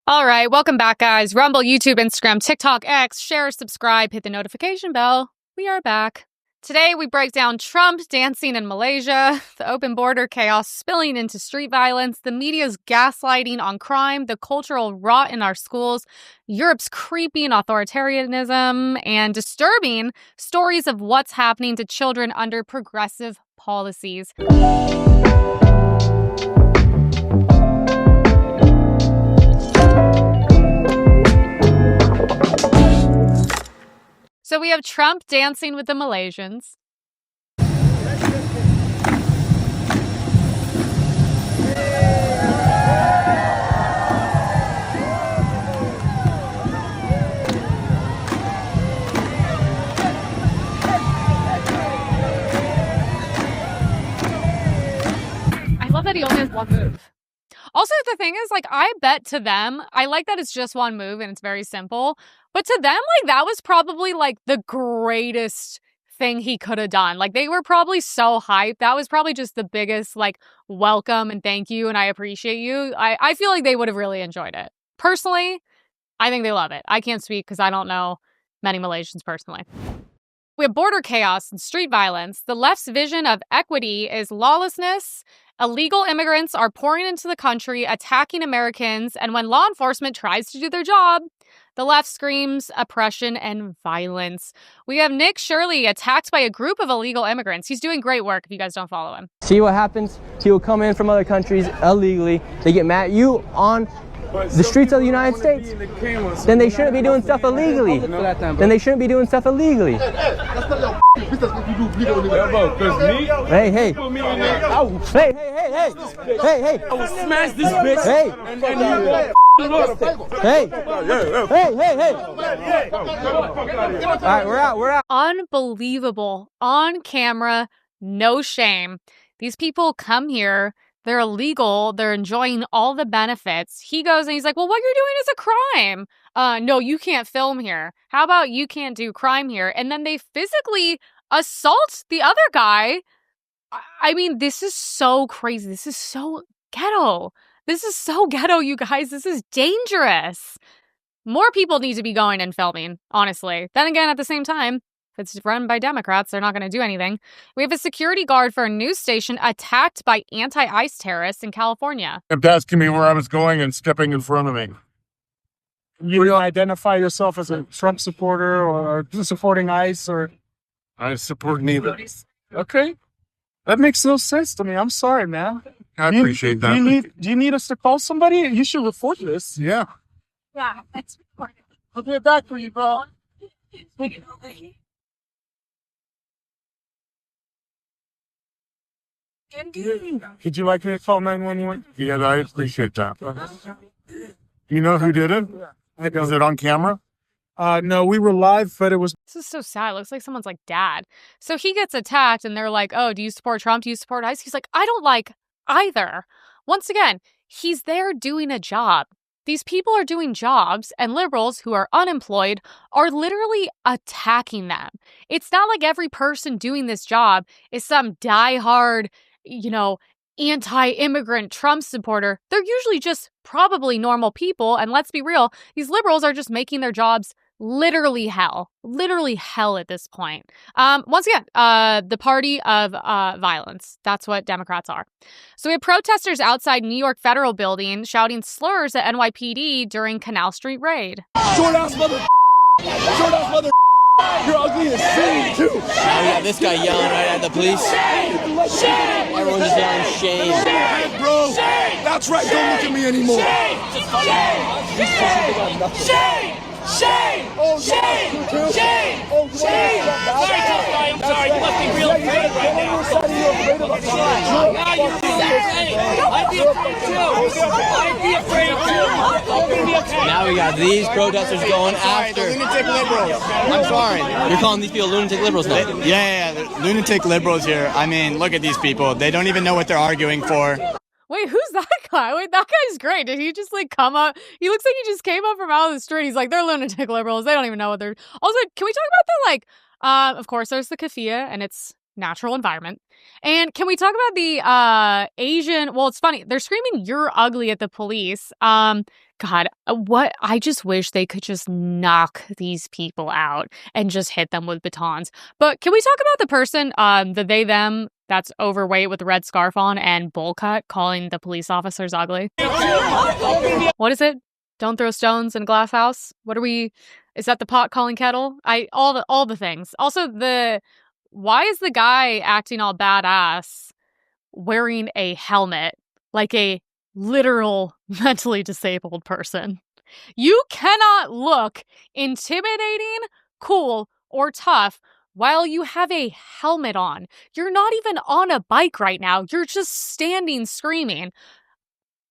All right, welcome back, guys. Rumble, YouTube, Instagram, TikTok, X, share, subscribe, hit the notification bell. We are back. Today, we break down Trump dancing in Malaysia, the open border chaos spilling into street violence, the media's gaslighting on crime, the cultural rot in our schools, Europe's creeping authoritarianism, and disturbing stories of what's happening to children under progressive policies. So we have Trump dancing with the Malaysians. I love that he only has one move. Also, the thing is, like, I bet to them, I like that it's just one move and it's very simple. But to them, like, that was probably, like, the greatest thing he could have done. Like, they were probably so hyped. That was probably just the biggest, like, welcome and thank you and I appreciate you. I feel like they would have really enjoyed it. Personally, I think they love it. I can't speak because I don't know many Malaysians personally. We have border chaos and street violence. The left's vision of equity is lawlessness. Illegal immigrants are pouring into the country, attacking Americans, and when law enforcement tries to do their job, the left screams oppression and violence. We have Nick Shirley attacked by a group of illegal immigrants. He's doing great work if you guys don't follow him. See what happens? People come in from other countries illegally. They get mad at you on the streets of the United States. Then they shouldn't be doing stuff illegally. Then they shouldn't be doing stuff illegally. Hey, hey. Hey, hey. I will smash this bitch. Hey. Hey. All right, we're out. Unbelievable. On camera, no shame. These people come here. They're illegal. They're enjoying all the benefits. He goes and he's like, well, what you're doing is a crime. No, you can't film here. How about you can't do crime here? And then they physically assault the other guy. I mean, this is so crazy. This is so ghetto. This is so ghetto, you guys. This is dangerous. More people need to be going and filming, honestly. Then again, at the same time, if it's run by Democrats, they're not going to do anything. We have a security guard for a news station attacked by anti-ICE terrorists in California. Kept asking me where I was going and stepping in front of me. You don't identify yourself as a Trump supporter or supporting ICE or... I support neither. Okay. That makes no sense to me. I'm sorry, man. I appreciate that. Do you need us to call somebody? You should report this. Yeah. Yeah, let's report it. I'll get back for you, bro. Would you like me to call 911? Yeah, I appreciate that. You know who did it? Is it on camera? No, we were live, but it was... This is so sad. It looks like someone's like dad. So he gets attacked and they're like, oh, do you support Trump? Do you support ICE? He's like, I don't like either. Once again, he's there doing a job. These people are doing jobs and liberals who are unemployed are literally attacking them. It's not like every person doing this job is some diehard, anti-immigrant Trump supporter. They're usually just probably normal people. And let's be real, these liberals are just making their jobs literally hell at this point. Once again, the party of violence. That's what Democrats are. So we have protesters outside New York Federal Building shouting slurs at NYPD during Canal Street raid. Short ass mother. You're ugly as shame too. Oh yeah, this guy yelling right at the police. Shame. Everyone's just yelling shame. Shame, bro. Shame. That's right. Don't look at me anymore. Shame. Oh, shame. Oh, shame. I'm sorry. You must be real afraid right now. I'd be afraid too. Now we got these protesters going after Lunatic liberals. I'm sorry. You're calling these people lunatic liberals now? Yeah. Lunatic liberals here. I mean, look at these people. They don't even know what they're arguing for. Wait, who's that guy? Wait, that guy's great. Did he just come up? He looks like he just came up from out of the street. He's like, they're lunatic liberals. They don't even know what they're... Also, can we talk about the of course, there's the keffiyeh and its natural environment. And can we talk about the Asian... Well, it's funny. They're screaming, "You're ugly" at the police. God, what? I just wish they could just knock these people out and just hit them with batons. But can we talk about the person, the they, them, that's overweight with a red scarf on and bowl cut, calling the police officers ugly? What is it? Don't throw stones in a glass house? What are we? Is that the pot calling kettle? All the things. Also, why is the guy acting all badass wearing a helmet like a literal mentally disabled person? You cannot look intimidating, cool, or tough while you have a helmet on. You're not even on a bike right now. You're just standing screaming.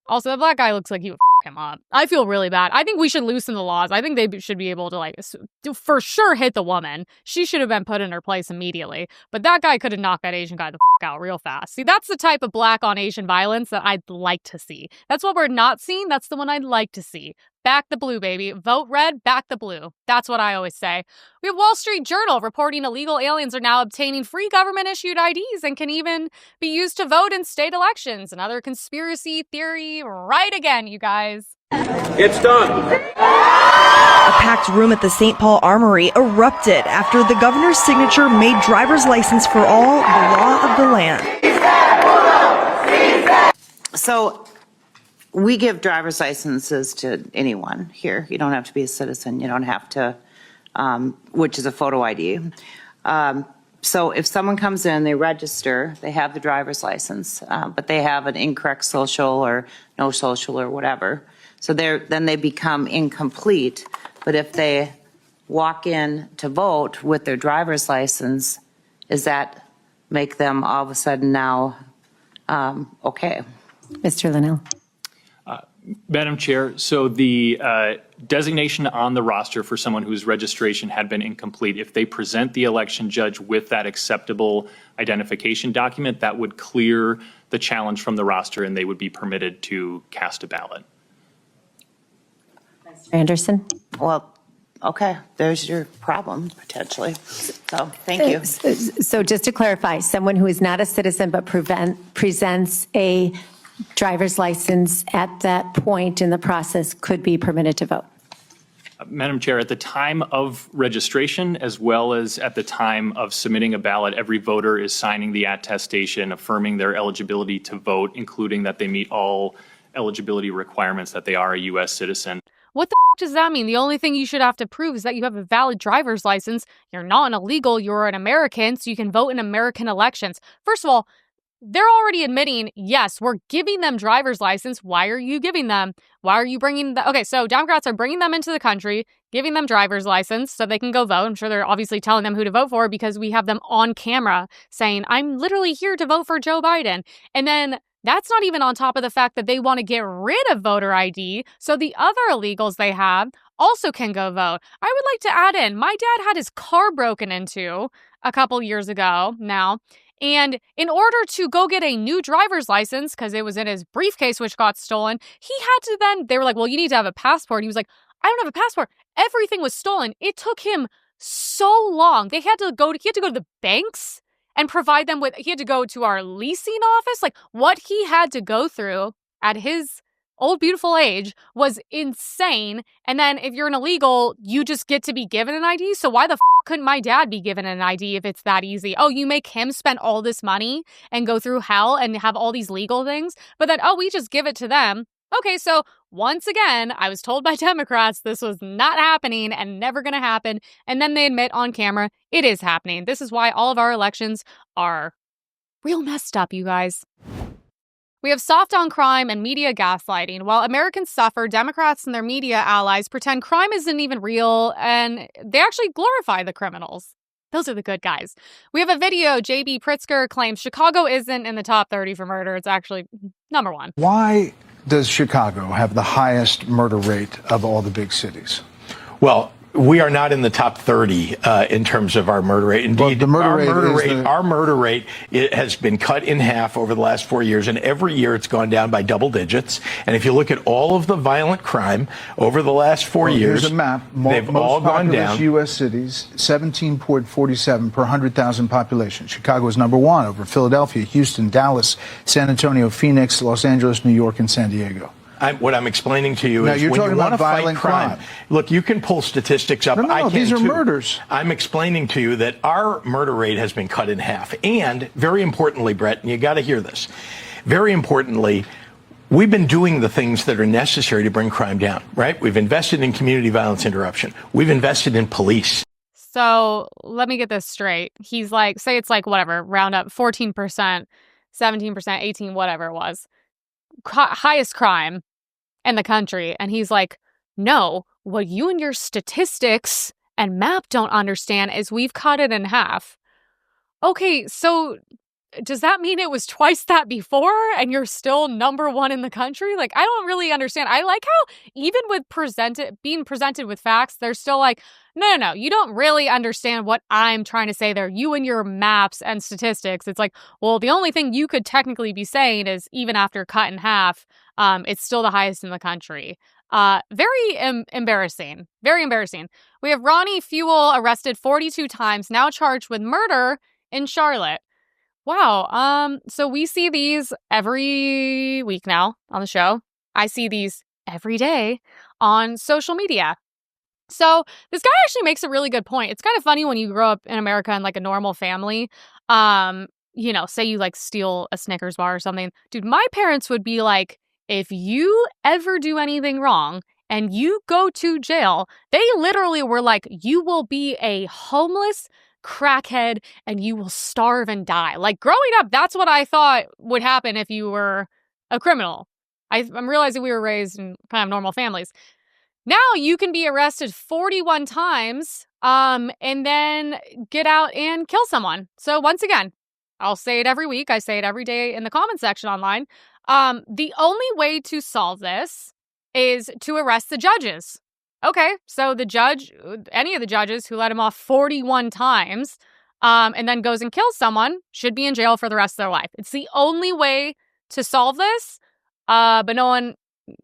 Also, the black guy looks like he would f him up. I feel really bad. I think we should loosen the laws. I think they should be able to, like, for sure hit the woman. She should have been put in her place immediately. But that guy could have knocked that Asian guy the f out real fast. See, that's the type of black on Asian violence that I'd like to see. That's what we're not seeing. That's the one I'd like to see. Back the blue, baby. Vote red, back the blue. That's what I always say. We have Wall Street Journal reporting illegal aliens are now obtaining free government-issued IDs and can even be used to vote in state elections. Another conspiracy theory right again, you guys. It's done. A packed room at the St. Paul Armory erupted after the governor's signature made driver's license for all the law of the land. So we give driver's licenses to anyone here. You don't have to be a citizen. You don't have to, which is a photo ID. So if someone comes in, they register, they have the driver's license, but they have an incorrect social or no social or whatever. So then they become incomplete. But if they walk in to vote with their driver's license, does that make them all of a sudden now okay? Mr. Linnell. Madam Chair, so the designation on the roster for someone whose registration had been incomplete, if they present the election judge with that acceptable identification document, that would clear the challenge from the roster and they would be permitted to cast a ballot. Mr. Anderson. Well, okay, there's your problem potentially. So thank you. So just to clarify, someone who is not a citizen but presents a driver's license at that point in the process could be permitted to vote. Madam Chair, at the time of registration, as well as at the time of submitting a ballot, every voter is signing the attestation affirming their eligibility to vote, including that they meet all eligibility requirements, that they are a U.S. citizen. What the does that mean? The only thing you should have to prove is that you have a valid driver's license. You're not an illegal, you're an American, so you can vote in American elections. First of all, they're already admitting, yes, we're giving them driver's license. Why are you giving them? Why are you bringing them? Okay, so Democrats are bringing them into the country, giving them driver's license so they can go vote. I'm sure they're obviously telling them who to vote for because we have them on camera saying, I'm literally here to vote for Joe Biden. And then that's not even on top of the fact that they want to get rid of voter ID. So the other illegals they have also can go vote. I would like to add in, my dad had his car broken into a couple years ago now. And in order to go get a new driver's license, because it was in his briefcase, which got stolen, he had to then, they were like, well, you need to have a passport. He was like, I don't have a passport. Everything was stolen. It took him so long. He had to go to the banks and provide them with, he had to go to our leasing office. Like what he had to go through at his old beautiful age was insane. And then if you're an illegal, you just get to be given an ID. So why the couldn't my dad be given an ID if it's that easy? Oh, you make him spend all this money and go through hell and have all these legal things, but then, oh, we just give it to them. Okay, so once again, I was told by Democrats this was not happening and never going to happen. And then they admit on camera, it is happening. This is why all of our elections are real messed up, you guys. We have soft on crime and media gaslighting. While Americans suffer, Democrats and their media allies pretend crime isn't even real, and they actually glorify the criminals. Those are the good guys. We have a video. J.B. Pritzker claims Chicago isn't in the top 30 for murder. It's actually number one. Why does Chicago have the highest murder rate of all the big cities? Well, we are not in the top 30 in terms of our murder rate. Indeed, well, our murder rate it has been cut in half over the last 4 years, and every year it's gone down by double digits. And if you look at all of the violent crime over the last 4 years, here's a map. They've all gone down. U.S. cities, 17.47 per 100,000 population. Chicago is number one over Philadelphia, Houston, Dallas, San Antonio, Phoenix, Los Angeles, New York, and San Diego. What I'm explaining to you Now, is you're when talking you want to about fight violent crime. crime. Look, you can pull statistics up. No, I can these are too. murders. I'm explaining to you that our murder rate has been cut in half. And very importantly, Brett, and you got to hear this, very importantly, we've been doing the things that are necessary to bring crime down, right? We've invested in community violence interruption. We've invested in police. So let me get this straight. He's like, say it's like whatever, round up 14%, 17%, 18, whatever it was. Highest crime in the country. And he's like, no, what you and your statistics and map don't understand is we've cut it in half. Okay, so does that mean it was twice that before and you're still number one in the country? Like, I don't really understand. I like how even with being presented with facts, they're still like, no, you don't really understand what I'm trying to say there. You and your maps and statistics. It's like, well, the only thing you could technically be saying is even after cut in half, it's still the highest in the country. Very embarrassing. Very embarrassing. We have Ronnie Fuel arrested 42 times, now charged with murder in Charlotte. Wow. So we see these every week now on the show. I see these every day on social media. So this guy actually makes a really good point. It's kind of funny when you grow up in America in like a normal family. Say you like steal a Snickers bar or something. Dude, my parents would be like, if you ever do anything wrong and you go to jail, they literally were like, you will be a homeless crackhead and you will starve and die. Like growing up, that's what I thought would happen if you were a criminal. I'm realizing we were raised in kind of normal families. Now you can be arrested 41 times and then get out and kill someone. So once again, I'll say it every week. I say it every day in the comment section online. The only way to solve this is to arrest the judges. Okay, so any of the judges who let him off 41 times and then goes and kills someone should be in jail for the rest of their life. It's the only way to solve this. But no one,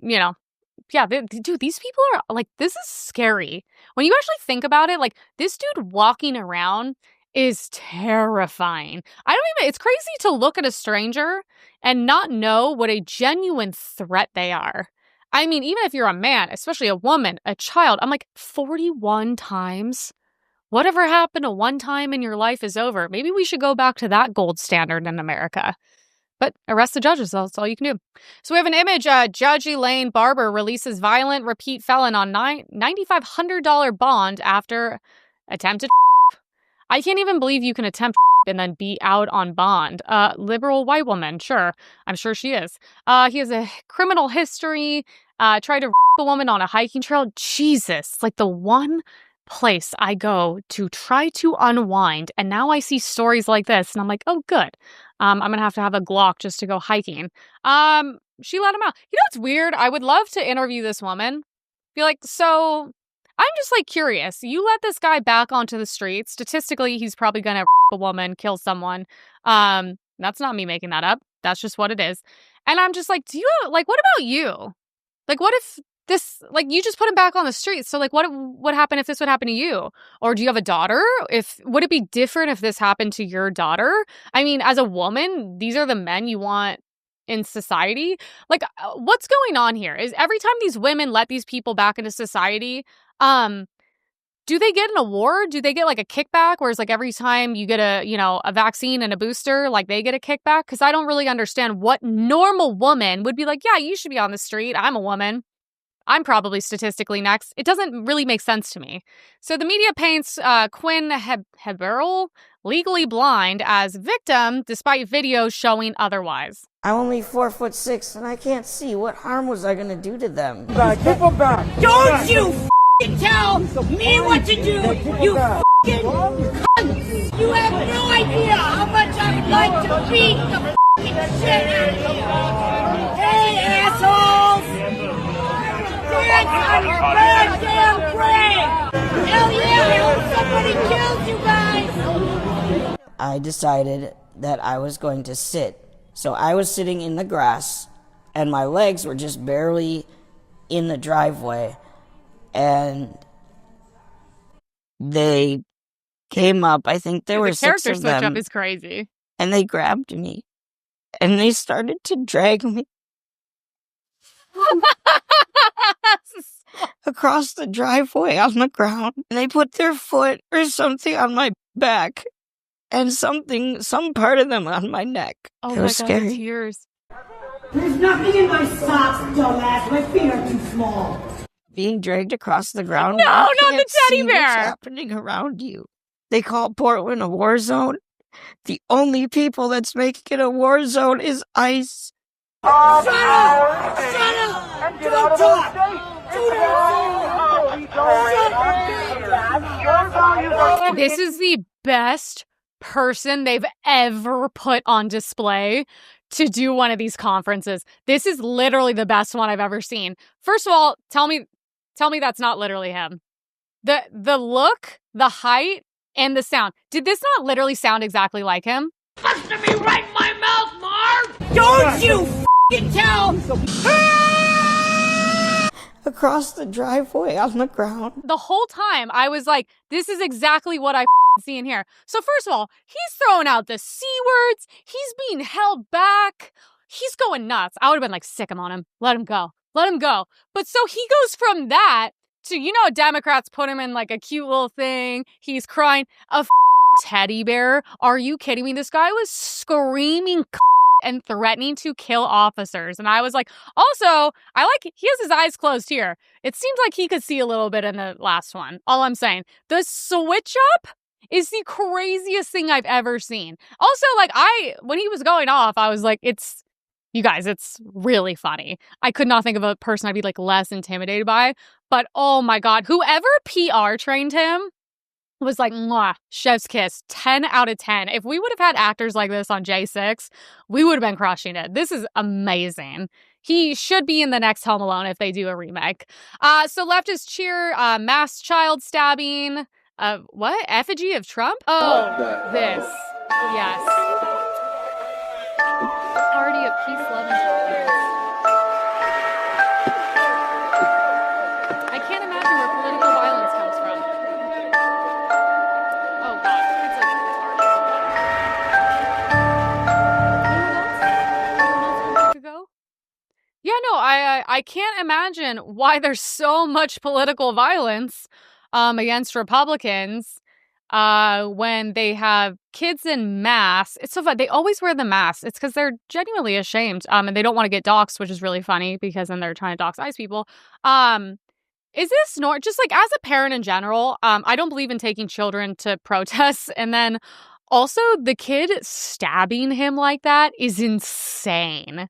dude, these people are like, this is scary. When you actually think about it, like this dude walking around is terrifying. It's crazy to look at a stranger and not know what a genuine threat they are. I mean, even if you're a man, especially a woman, a child, I'm like 41 times. Whatever happened to one time in your life is over. Maybe we should go back to that gold standard in America. But arrest the judges, that's all you can do. So we have an image. Judge Elaine Barber releases violent repeat felon on $9,500 bond after attempted. I can't even believe you can attempt and then be out on bond. Liberal white woman, sure. I'm sure she is. He has a criminal history. Tried to a woman on a hiking trail. Jesus, like the one place I go to try to unwind. And now I see stories like this and I'm like, oh, good. I'm going to have a Glock just to go hiking. She let him out. You know what's weird? I would love to interview this woman. Be like, so I'm just like curious. You let this guy back onto the streets. Statistically, he's probably going to a woman, kill someone. That's not me making that up. That's just what it is. And I'm just like, what about you? Like, what if this, like, you just put him back on the streets? So, like, what would happen if this would happen to you? Or do you have a daughter? Would it be different if this happened to your daughter? I mean, as a woman, these are the men you want in society. Like, what's going on here? Is every time these women let these people back into society, do they get an award? Do they get like a kickback? Whereas like every time you get a vaccine and a booster, like they get a kickback? Because I don't really understand what normal woman would be like, yeah, you should be on the street. I'm a woman. I'm probably statistically next. It doesn't really make sense to me. So the media paints Quinn Heberl, legally blind, as victim despite videos showing otherwise. I'm only 4'6" and I can't see. What harm was I gonna do to them? Keep them back. Don't you f***ing tell me what to do, you f***ing cunt! You have no idea how much I would like to beat the f***ing shit out of you! Hey, assholes! Dance on your goddamn grave! Hell yeah, I hope somebody kills you guys! I decided that I was going to sit. So I was sitting in the grass, and my legs were just barely in the driveway, and they came up. I think there were 6 of them. The character switch up is crazy. And they grabbed me, and they started to drag me. across the driveway on the ground. And they put their foot or something on my back and some part of them on my neck. Oh it my was God, scary. the tears. There's nothing in my socks, dumbass. My feet are too small. Being dragged across the ground. No, you not the can't teddy see what's bear. happening around you. They call Portland a war zone. The only people that's making it a war zone is ICE. Shut up! Shut up! Don't talk! This is the best person they've ever put on display to do one of these conferences. This is literally the best one I've ever seen. First of all, tell me that's not literally him. The look, the height, and the sound. Did this not literally sound exactly like him? Listen to me right in my mouth, Marv! Don't you f***ing tell! Across the driveway on the ground. The whole time I was like, this is exactly what I see in here. So first of all, he's throwing out the C words. He's being held back. He's going nuts. I would have been like, sick him on him. Let him go. Let him go. But so he goes from that to, Democrats put him in like a cute little thing. He's crying. A teddy bear. Are you kidding me? This guy was screaming and threatening to kill officers. And I was like, also, he has his eyes closed here. It seems like he could see a little bit in the last one. All I'm saying. The switch up is the craziest thing I've ever seen. Also, when he was going off, I was like, you guys, it's really funny. I could not think of a person I'd be less intimidated by. But oh my God, whoever PR trained him was like, mwah, chef's kiss, 10 out of 10. If we would have had actors like this on J6, we would have been crushing it. This is amazing. He should be in the next Home Alone if they do a remake. So leftist cheer, mass child stabbing, what? Effigy of Trump? Oh, this. Yes. Party of peace, love, and tolerance. I can't imagine where political violence comes from. Oh God, it's like retarded. Go? Yeah, no, I can't imagine why there's so much political violence against Republicans when they have kids in masks. It's so fun. They always wear the masks. It's because they're genuinely ashamed and they don't want to get doxxed, which is really funny because then they're trying to dox ICE people. Is this just as a parent in general, I don't believe in taking children to protests. And then also the kid stabbing him like that is insane.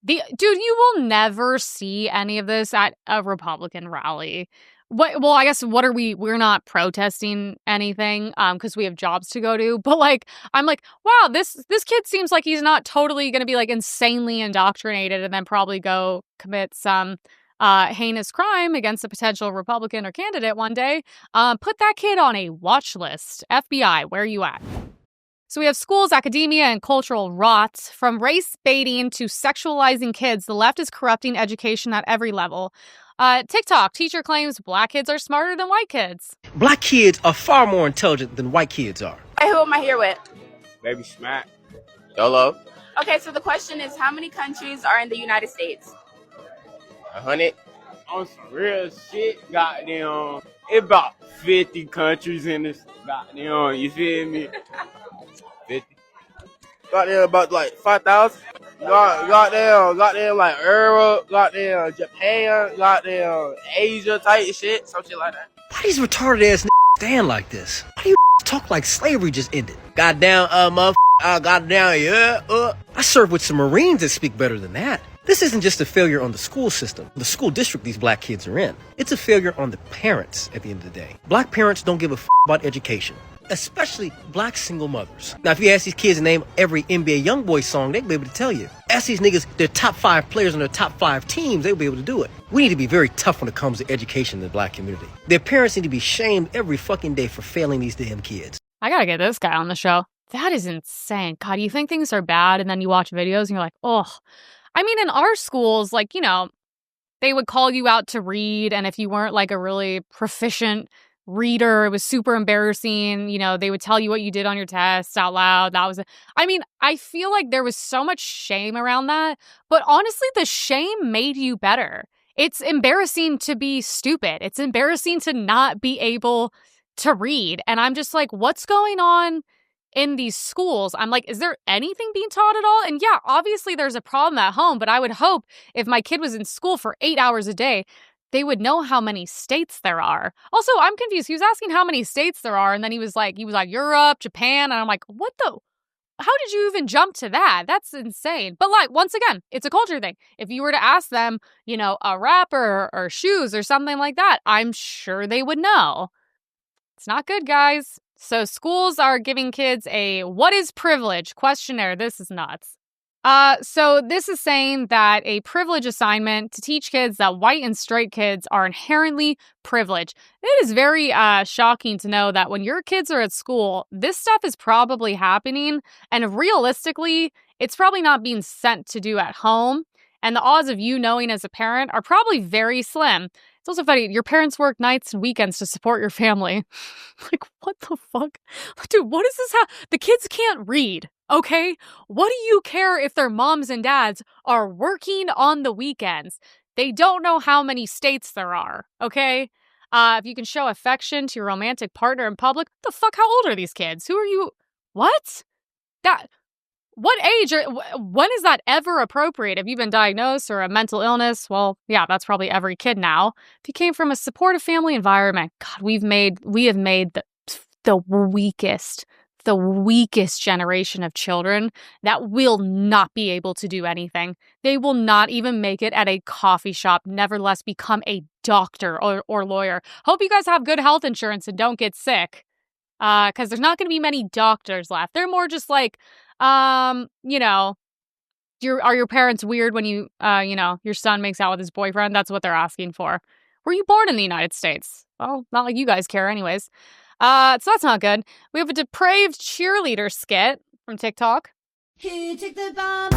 Dude, you will never see any of this at a Republican rally. Well, I guess we're not protesting anything because we have jobs to go to. But I'm like, wow, this kid seems like he's not totally going to be insanely indoctrinated and then probably go commit some heinous crime against a potential Republican or candidate one day. Put that kid on a watch list. FBI, where are you at? So we have schools, academia, and cultural rot. From race baiting to sexualizing kids, the left is corrupting education at every level. TikTok, teacher claims black kids are smarter than white kids. Black kids are far more intelligent than white kids are. Hey, who am I here with? Baby Smack. Hello. Okay, so the question is, how many countries are in the United States? 100. On some real shit, goddamn. It about 50 countries in this goddamn, you feel me? 50. Goddamn, about 5,000. Goddamn, like Europe, goddamn, Japan, goddamn, Asia type shit, some shit like that. Why these retarded ass stand like this? Why do you talk like slavery just ended? Goddamn, goddamn, yeah, I served with some Marines that speak better than that. This isn't just a failure on the school system, the school district these black kids are in. It's a failure on the parents at the end of the day. Black parents don't give a about education, especially black single mothers. Now, if you ask these kids to name every NBA YoungBoy song, they'll be able to tell you. Ask these niggas their top 5 players on their top 5 teams, they'll be able to do it. We need to be very tough when it comes to education in the black community. Their parents need to be shamed every fucking day for failing these damn kids. I gotta get this guy on the show. That is insane. God, you think things are bad and then you watch videos and you're like, oh. I mean, in our schools, they would call you out to read, and if you weren't a really proficient reader. It was super embarrassing. You know, they would tell you what you did on your tests out loud. I mean, I feel like there was so much shame around that, but honestly, the shame made you better. It's embarrassing to be stupid. It's embarrassing to not be able to read. And I'm just like, what's going on in these schools? I'm like, is there anything being taught at all? And yeah, obviously there's a problem at home, but I would hope if my kid was in school for 8 hours a day, they would know how many states there are. Also, I'm confused. He was asking how many states there are, and then he was like Europe, Japan, and I'm like, what the? How did you even jump to that? That's insane. But like, once again, it's a culture thing. If you were to ask them, you know, a rapper or shoes or something like that, I'm sure they would know. It's not good, guys. So schools are giving kids a what is privilege questionnaire. This is nuts. So this is saying that a privilege assignment to teach kids that white and straight kids are inherently privileged. It is very shocking to know that when your kids are at school, this stuff is probably happening. And realistically, it's probably not being sent to do at home. And the odds of you knowing as a parent are probably very slim. It's also funny, your parents work nights and weekends to support your family. Like, what the fuck? Dude, what is this? The kids can't read, okay? What do you care if their moms and dads are working on the weekends? They don't know how many states there are, okay? If you can show affection to your romantic partner in public, what the fuck? How old are these kids? Who are you? What? What age when is that ever appropriate? Have you been diagnosed or a mental illness? Well, yeah, that's probably every kid now. If you came from a supportive family environment, God, we have made the weakest generation of children that will not be able to do anything. They will not even make it at a coffee shop, nevertheless become a doctor or lawyer. Hope you guys have good health insurance and don't get sick. Because there's not going to be many doctors left. They're more just like, you know, are your parents weird when you know, your son makes out with his boyfriend? That's what they're asking for. Were you born in the United States? Well, not like you guys care anyways. So that's not good. We have a depraved cheerleader skit from TikTok. Who took the bomb?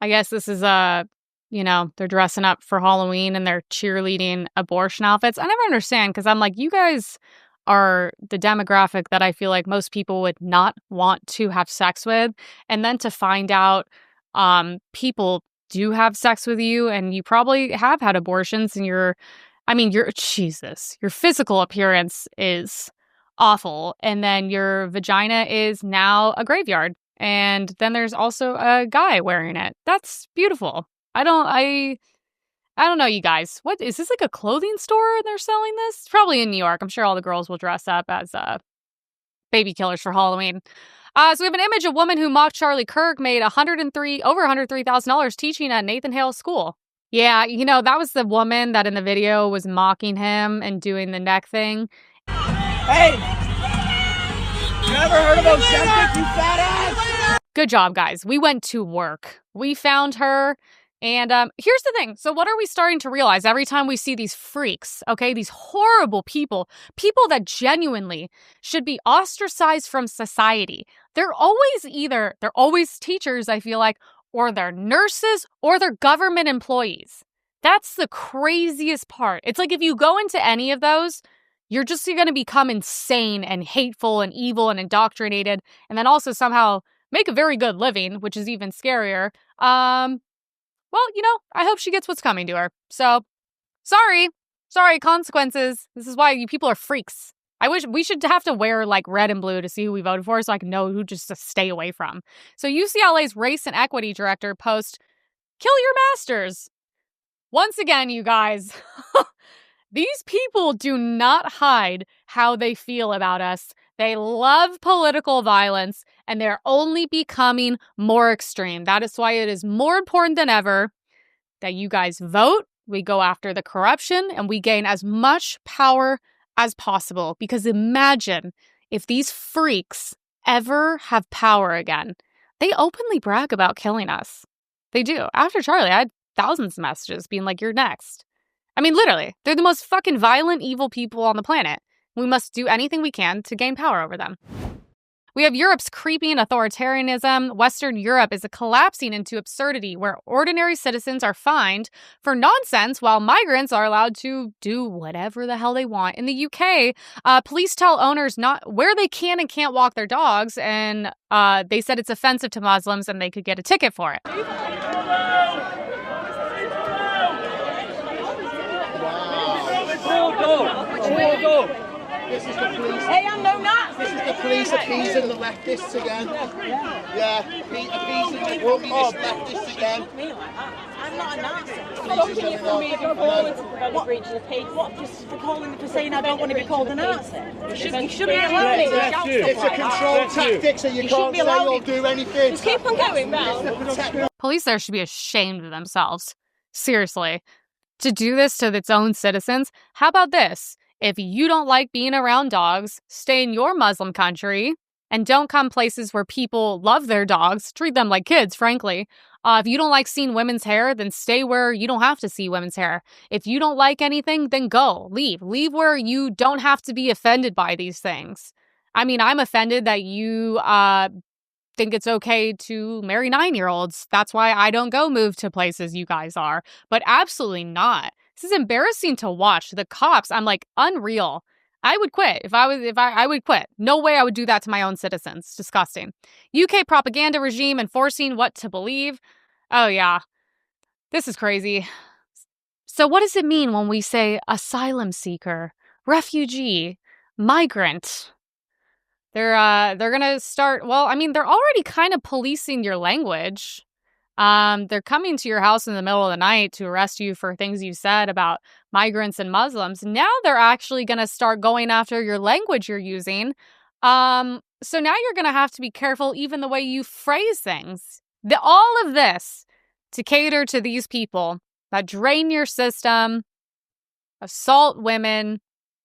I guess this is you know, they're dressing up for Halloween and they're cheerleading abortion outfits. I never understand because I'm like, you guys are the demographic that I feel like most people would not want to have sex with. And then to find out people do have sex with you and you probably have had abortions and your physical appearance is awful. And then your vagina is now a graveyard. And then there's also a guy wearing it. That's beautiful. I don't know, you guys. What is this, like a clothing store and they're selling this? It's probably in New York. I'm sure all the girls will dress up as baby killers for Halloween. So we have an image of a woman who mocked Charlie Kirk made over $103,000 teaching at Nathan Hale's school. Yeah, you know, that was the woman that in the video was mocking him and doing the neck thing. Hey! You ever heard of Ozempic, you fat ass? Good job, guys. We went to work. We found her. And here's the thing. So what are we starting to realize every time we see these freaks, okay, these horrible people that genuinely should be ostracized from society? They're always teachers, I feel like, or they're nurses or they're government employees. That's the craziest part. It's like if you go into any of those, you're going to become insane and hateful and evil and indoctrinated and then also somehow make a very good living, which is even scarier. Well, you know, I hope she gets what's coming to her. So, sorry, consequences. This is why you people are freaks. I wish we should have to wear like red and blue to see who we voted for so I can know who just to stay away from. So UCLA's race and equity director post, kill your masters. Once again, you guys, these people do not hide how they feel about us. They love political violence, and they're only becoming more extreme. That is why it is more important than ever that you guys vote, we go after the corruption, and we gain as much power as possible. Because imagine if these freaks ever have power again. They openly brag about killing us. They do. After Charlie, I had thousands of messages being like, you're next. I mean, literally, they're the most fucking violent, evil people on the planet. We must do anything we can to gain power over them. We have Europe's creeping authoritarianism. Western Europe is collapsing into absurdity where ordinary citizens are fined for nonsense while migrants are allowed to do whatever the hell they want. In the UK, police tell owners not where they can and can't walk their dogs, and they said it's offensive to Muslims and they could get a ticket for it. This is the police. Hey, I'm no Nazi. This is the police appeasing the leftists again. Yeah, appeasing the communist leftists again. I'm not a Nazi. Stopping you from moving forward to prevent the breach of the peace. What, just for saying I don't want to be called a Nazi? You shouldn't be allowed it. It's a controlled tactic, so you can't say or do anything. Just keep on going round. Police there should be ashamed of themselves. Seriously. To do this to its own citizens? How about this? If you don't like being around dogs, stay in your Muslim country and don't come places where people love their dogs. Treat them like kids, frankly. If you don't like seeing women's hair, then stay where you don't have to see women's hair. If you don't like anything, then go. Leave. Leave where you don't have to be offended by these things. I mean, I'm offended that you think it's okay to marry 9-year-olds. That's why I don't go move to places you guys are. But absolutely not. This is embarrassing to watch. The cops, I'm like, unreal. I would quit. I would quit. No way I would do that to my own citizens. It's disgusting. UK propaganda regime enforcing what to believe. Oh yeah. This is crazy. So what does it mean when we say asylum seeker, refugee, migrant? They're gonna start, well, I mean, they're already kind of policing your language. They're coming to your house in the middle of the night to arrest you for things you said about migrants and Muslims. Now they're actually going to start going after your language you're using. So now you're going to have to be careful even the way you phrase things. All of this to cater to these people that drain your system, assault women,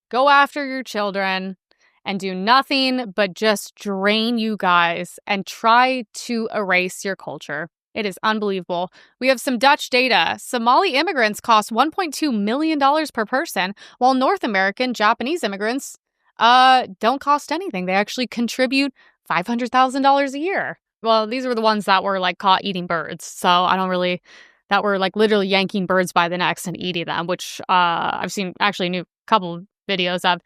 go after your children, and do nothing but just drain you guys and try to erase your culture. It is unbelievable. We have some Dutch data. Somali immigrants cost $1.2 million per person, while North American Japanese immigrants don't cost anything. They actually contribute $500,000 a year. Well, these were the ones that were like caught eating birds. So that were like literally yanking birds by the necks and eating them, which I've seen actually a couple videos of.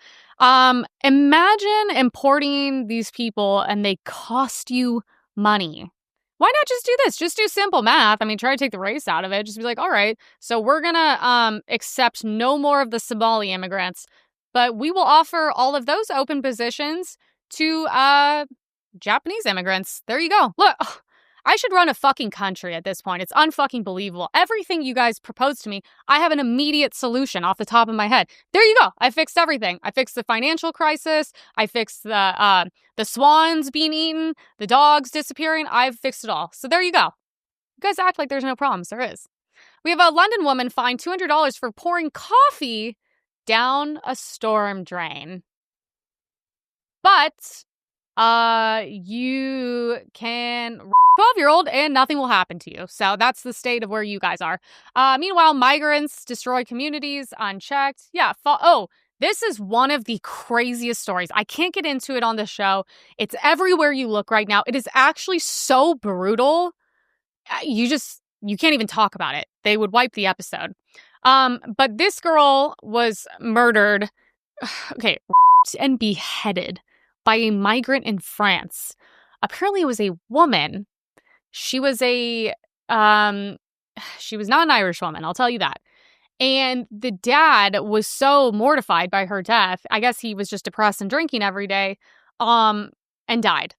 Imagine importing these people and they cost you money. Why not just do this? Just do simple math. I mean, try to take the race out of it. Just be like, all right, so we're going to accept no more of the Somali immigrants, but we will offer all of those open positions to Japanese immigrants. There you go. Look, I should run a fucking country at this point. It's unfucking believable. Everything you guys proposed to me, I have an immediate solution off the top of my head. There you go. I fixed everything. I fixed the financial crisis. I fixed the swans being eaten, the dogs disappearing. I've fixed it all. So there you go. You guys act like there's no problems. There is. We have a London woman fined $200 for pouring coffee down a storm drain. But you can 12-year-old and nothing will happen to you. So that's the state of where you guys are. Meanwhile, migrants destroy communities unchecked. Yeah. This is one of the craziest stories. I can't get into it on the show. It's everywhere you look right now. It is actually so brutal. You can't even talk about it. They would wipe the episode. But this girl was murdered, and beheaded by a migrant in France. Apparently it was a woman. She was not an Irish woman, I'll tell you that. And the dad was so mortified by her death. I guess he was just depressed and drinking every day, and died.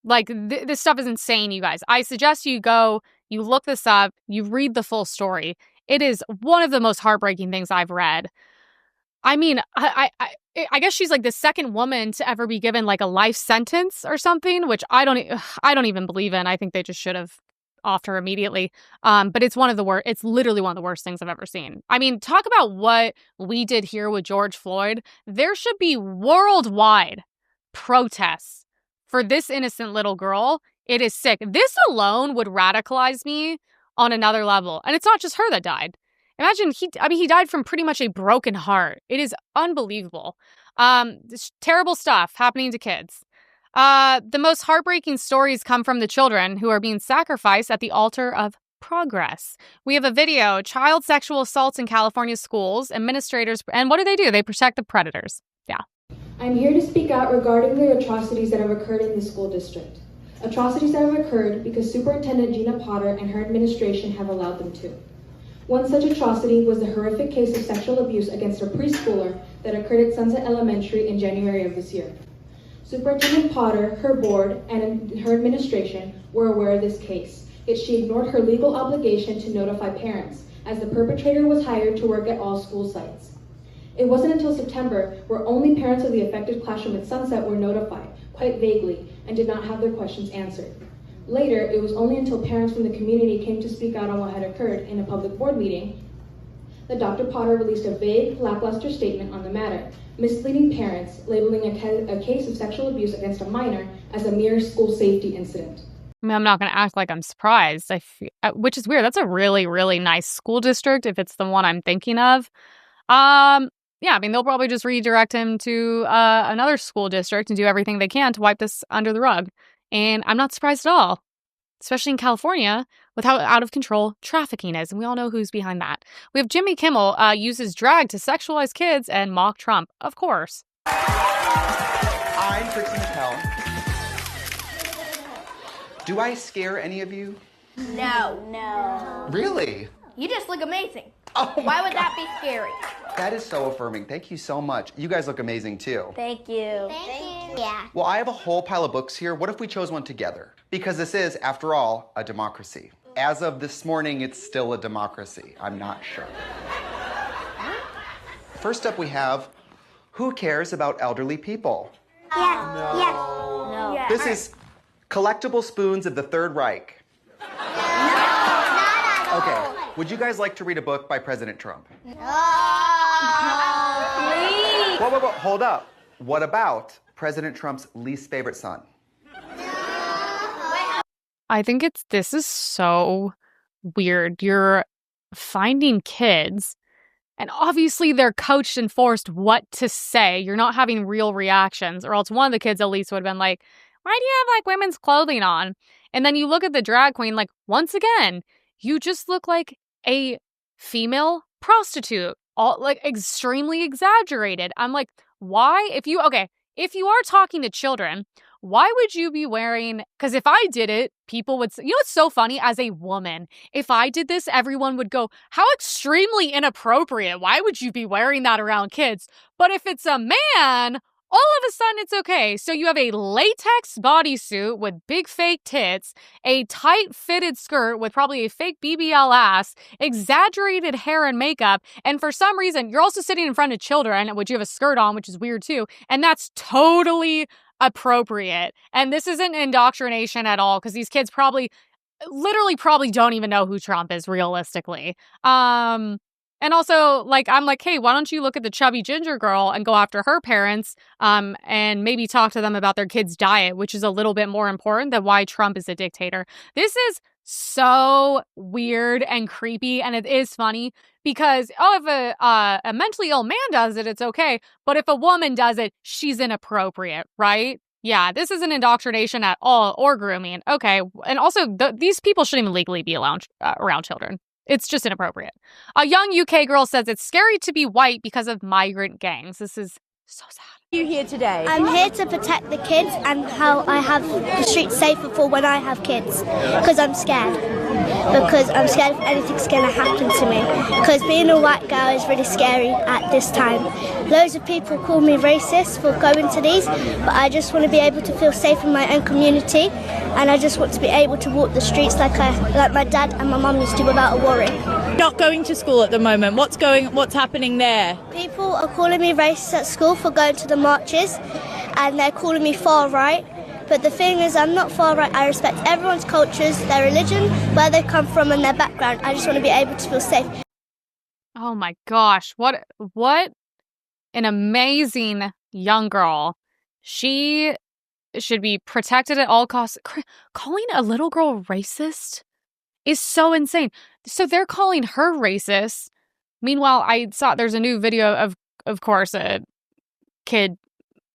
Like, this stuff is insane, you guys. I suggest you go, you look this up, you read the full story. It is one of the most heartbreaking things I've read. I mean, I guess she's like the second woman to ever be given like a life sentence or something, which I don't even believe in. I think they just should have offed her immediately. But it's it's literally one of the worst things I've ever seen. I mean, talk about what we did here with George Floyd. There should be worldwide protests for this innocent little girl. It is sick. This alone would radicalize me on another level. And it's not just her that died. Imagine, he died from pretty much a broken heart. It is unbelievable. This terrible stuff happening to kids. The most heartbreaking stories come from the children who are being sacrificed at the altar of progress. We have a video, child sexual assaults in California schools, administrators, and what do? They protect the predators. Yeah. I'm here to speak out regarding the atrocities that have occurred in the school district. Atrocities that have occurred because Superintendent Gina Potter and her administration have allowed them to. One such atrocity was the horrific case of sexual abuse against a preschooler that occurred at Sunset Elementary in January of this year. Superintendent Potter, her board, and her administration were aware of this case, yet she ignored her legal obligation to notify parents, as the perpetrator was hired to work at all school sites. It wasn't until September where only parents of the affected classroom at Sunset were notified, quite vaguely, and did not have their questions answered. Later, it was only until parents from the community came to speak out on what had occurred in a public board meeting that Dr. Potter released a vague, lackluster statement on the matter, misleading parents, labeling a case of sexual abuse against a minor as a mere school safety incident. I mean, I'm not going to act like I'm surprised, which is weird. That's a really, really nice school district if it's the one I'm thinking of. Yeah, I mean, they'll probably just redirect him to another school district and do everything they can to wipe this under the rug. And I'm not surprised at all, especially in California with how out of control trafficking is. And we all know who's behind that. We have Jimmy Kimmel uses drag to sexualize kids and mock Trump, of course. I'm Pritzker. Do I scare any of you? No. Really? You just look amazing. Oh Why would that be scary? That is so affirming. Thank you so much. You guys look amazing too. Thank you. Thank you. Yeah. Well, I have a whole pile of books here. What if we chose one together? Because this is, after all, a democracy. As of this morning, it's still a democracy. I'm not sure. First up, we have, who cares about elderly people? Yes. No. Yes. No. Yes. This is collectible spoons of the Third Reich. Okay, would you guys like to read a book by President Trump? Please. Whoa, hold up. What about President Trump's least favorite son? I think this is so weird. You're finding kids, and obviously they're coached and forced what to say. You're not having real reactions, or else one of the kids at least would have been like, why do you have like women's clothing on? And then you look at the drag queen, like, once again, you just look like a female prostitute, all like extremely exaggerated. I'm like, why? If you are talking to children, why would you be wearing, because if I did it, people would say, you know what's so funny? As a woman, if I did this, everyone would go, how extremely inappropriate. Why would you be wearing that around kids? But if it's a man, all of a sudden it's okay. So you have a latex bodysuit with big fake tits, a tight fitted skirt with probably a fake BBL ass, exaggerated hair and makeup, and for some reason you're also sitting in front of children, which you have a skirt on, which is weird too, and that's totally appropriate. And this isn't indoctrination at all, because these kids literally don't even know who Trump is realistically. And also, like, I'm like, hey, why don't you look at the chubby ginger girl and go after her parents and maybe talk to them about their kids' diet, which is a little bit more important than why Trump is a dictator. This is so weird and creepy, and it is funny because, if a mentally ill man does it, it's okay. But if a woman does it, she's inappropriate, right? Yeah, this isn't indoctrination at all or grooming. Okay, and also, these people shouldn't even legally be around children. It's just inappropriate. A young UK girl says it's scary to be white because of migrant gangs. This is so sad. You here today? I'm here to protect the kids and how I have the streets safer for when I have kids. Because I'm scared. Because I'm scared if anything's going to happen to me. Because being a white girl is really scary at this time. Loads of people call me racist for going to these, but I just want to be able to feel safe in my own community. And I just want to be able to walk the streets like my dad and my mum used to without a worry. Not going to school at the moment. What's happening there? People are calling me racist at school for going to the marches, and they're calling me far right. But the thing is, I'm not far right. I respect everyone's cultures, their religion, where they come from, and their background. I just want to be able to feel safe. Oh my gosh, what an amazing young girl. She should be protected at all costs. Calling a little girl racist is so insane. So they're calling her racist. Meanwhile, I saw there's a new video of course, a kid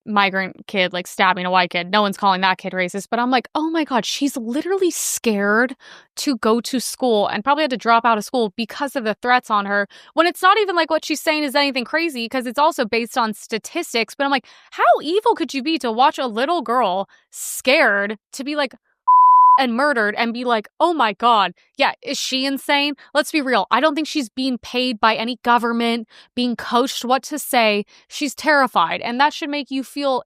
migrant kid like stabbing a white kid. No one's calling that kid racist, but I'm like, oh my God, she's literally scared to go to school and probably had to drop out of school because of the threats on her, when it's not even like what she's saying is anything crazy, because it's also based on statistics. But I'm like, how evil could you be to watch a little girl scared to be like and murdered and be like, oh my God, yeah, is she insane? Let's be real. I don't think she's being paid by any government, being coached what to say. She's terrified, and that should make you feel,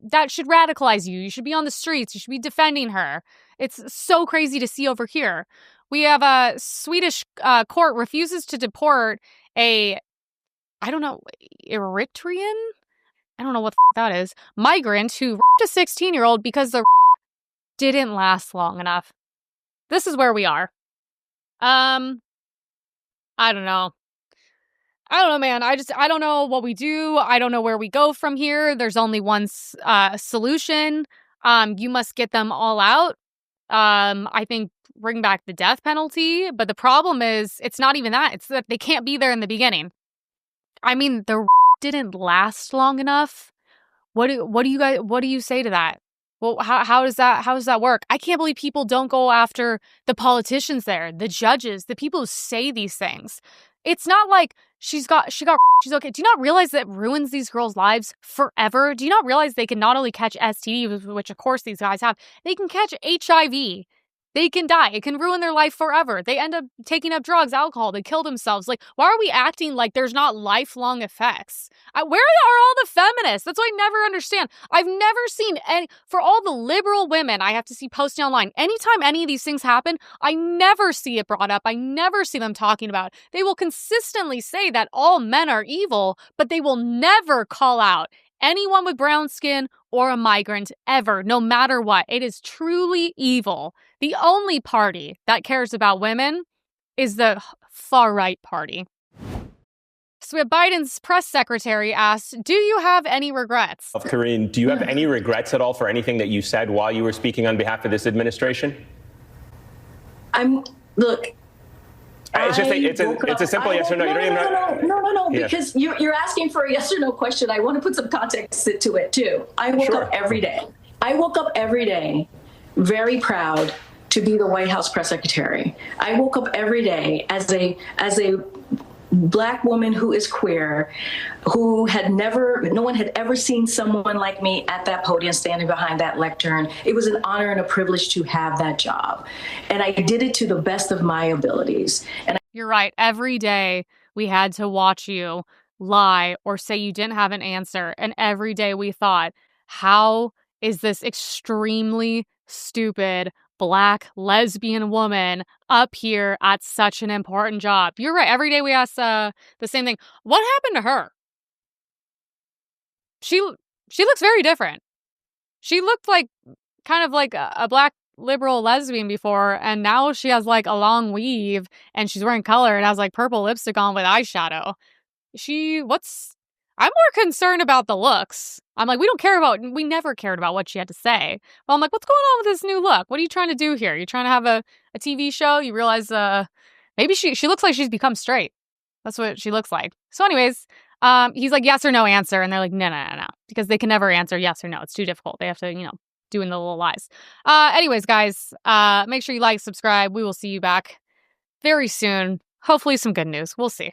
that should radicalize you. You should be on the streets. You should be defending her. It's so crazy to see over here. We have a Swedish court refuses to deport I don't know, Eritrean? I don't know what that is. Migrant who raped a 16-year-old because the didn't last long enough. This is where we are. I don't know. Man. I don't know what we do. I don't know where we go from here. There's only one solution. You must get them all out. I think bring back the death penalty. But the problem is, it's not even that. It's that they can't be there in the beginning. I mean, the didn't last long enough. What do you say to that? Well, how does that work? I can't believe people don't go after the politicians there, the judges, the people who say these things. It's not like she's okay. Do you not realize that ruins these girls' lives forever? Do you not realize they can not only catch STD, which of course these guys have, they can catch HIV. They can die. It can ruin their life forever. They end up taking up drugs, alcohol. They kill themselves. Like, why are we acting like there's not lifelong effects? Where are all the feminists? That's what I never understand. I've never seen any, for all the liberal women I have to see posting online, anytime any of these things happen, I never see it brought up. I never see them talking about it. They will consistently say that all men are evil, but they will never call out anyone with brown skin or a migrant ever, no matter what. It is truly evil. The only party that cares about women is the far-right party. So Biden's press secretary asked, do you have any regrets? Karine, do you have any regrets at all for anything that you said while you were speaking on behalf of this administration? It's a simple yes or no. You don't even know. No, because you're asking for a yes or no question. I want to put some context to it too. I woke up every day. I woke up every day very proud to be the White House press secretary. I woke up every day as a Black woman who is queer, who no one had ever seen someone like me at that podium standing behind that lectern. It was an honor and a privilege to have that job. And I did it to the best of my abilities. And you're right. Every day we had to watch you lie or say you didn't have an answer. And every day we thought, how is this extremely stupid Black lesbian woman up here at such an important job? You're right. Every day we ask the same thing. What happened to her? She looks very different. She looked like kind of like a Black liberal lesbian before, and now she has like a long weave and she's wearing color and has like purple lipstick on with eyeshadow. I'm more concerned about the looks. I'm like, we never cared about what she had to say. Well, I'm like, what's going on with this new look? What are you trying to do here? You're trying to have a TV show? You realize maybe she looks like she's become straight. That's what she looks like. So anyways, he's like, yes or no answer. And they're like, no. Because they can never answer yes or no. It's too difficult. They have to, doing the little lies. Anyways, guys, make sure you like, subscribe. We will see you back very soon. Hopefully some good news. We'll see.